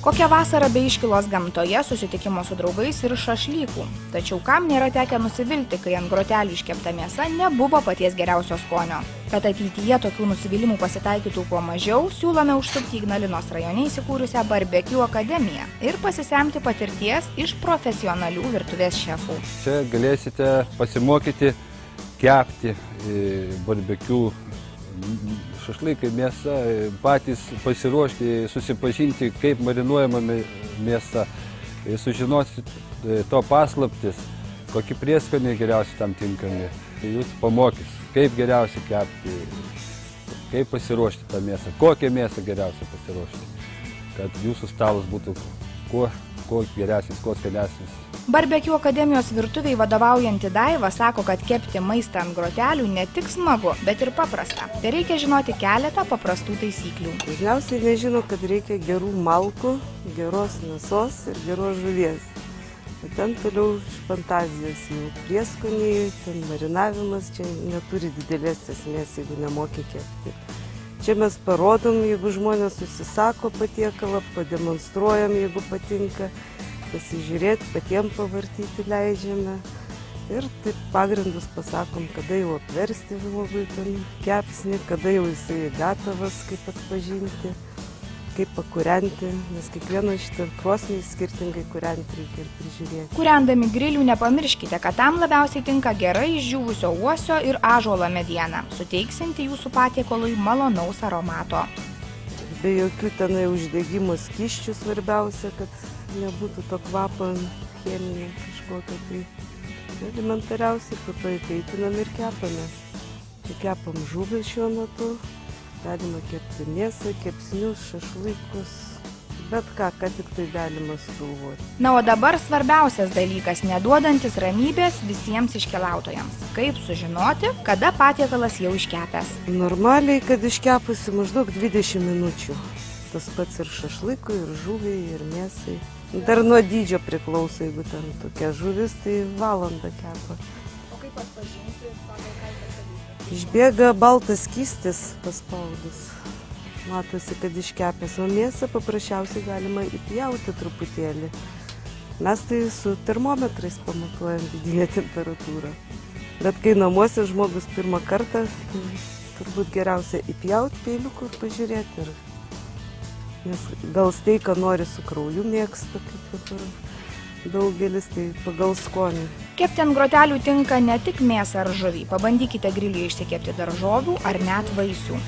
Kokia vasara be iškylos gamtoje, susitikimo su draugais ir šašlykų. Tačiau kam nėra tekę nusivilti, kai ant grotelių iškepta mėsa nebuvo paties geriausio skonio. Kad ateityje tokių nusivylimų pasitaikytų kuo mažiau, siūlome užsukti Ignalinos rajone įsikūrusią Barbecue akademiją ir pasisemti patirties iš profesionalių virtuvės šefų. Čia galėsite pasimokyti kepti barbecue šašlykai, mėsa, patys pasiruošti, susipažinti, kaip marinuojama mėsa, sužinosit to paslaptis, kokie prieskoniai geriausiai tam tinkami. Jūs pamokys, kaip geriausiai kepti, kaip pasiruošti tą mėsą, kokią mėsą geriausiai pasiruošti, kad jūsų stalas būtų kuo geresnis, kuo skanesnis. Barbecue akademijos virtuviai vadovaujanti Daiva sako, kad kepti maistą ant grotelių ne tik smagu, bet ir paprasta. Tai reikia žinoti keletą paprastų taisyklių. Dažniausiai nežino, kad reikia gerų malkų, geros mėsos ir geros žuvies. O ten toliau iš fantazijos jau prieskoniai, ten marinavimas, čia neturi didelės esmės, jeigu nemoki kepti. Čia mes parodom, jeigu žmonės užsisako patiekalą, pademonstruojam, jeigu patinka, pasižiūrėti, patiems pavartyti leidžiame. Ir taip pagrindus pasakom, kada jau apversti žmogui ten kepsnį, kada jau jisai gatavas, kaip atpažinti, kaip pakūrenti, nes kiekvieną šitą krosnį skirtingai kūrenti reikia ir prižiūrėti. Kūrendami grilių nepamirškite, kad tam labiausiai tinka gerai išdžiūvusio uosio ir ąžuolo mediena, suteiksinti jūsų patiekalui malonaus aromato. Be jokių tenai uždegimo skysčių svarbiausia, kad nebūtų to kvapo cheminio kažkokio, tai elementariausiai po to įkaitinam ir kepame. Čia kepam žuvį šiuo metu, galima kepti mėsą, kepsnius, šašlykus, bet ką tik tai galima sugalvoti. Na, o dabar svarbiausias dalykas, neduodantis ramybės visiems iškeliautojams. Kaip sužinoti, kada patiekalas jau iškepęs? Normaliai, kad iškepusi maždaug 20 minučių. Tas pats ir šašlykui, ir žuviai, ir mėsai. Dar nuo dydžio priklauso, jeigu ten tokia žuvis, tai valandą kepa. O kaip atpažinti pagal ką pasakyti? Išbėga baltas skystis paspaudus. Matosi, kad iškepęs, o mėsą paprasčiausiai galima įpjauti truputėlį. Mes tai su termometrais pamatuojam vidinę temperatūrą. Bet kai namuose žmogus pirmą kartą, tai turbūt geriausia įpjauti peiliuku ir pažiūrėti. Nes gal steiką nori su krauju mėgsta, kaip dabar daugelis, tai pagal skonį. Kepti ant grotelių tinka ne tik mėsą ar žuvį. Pabandykite grilyje išsikepti daržovių ar net vaisių.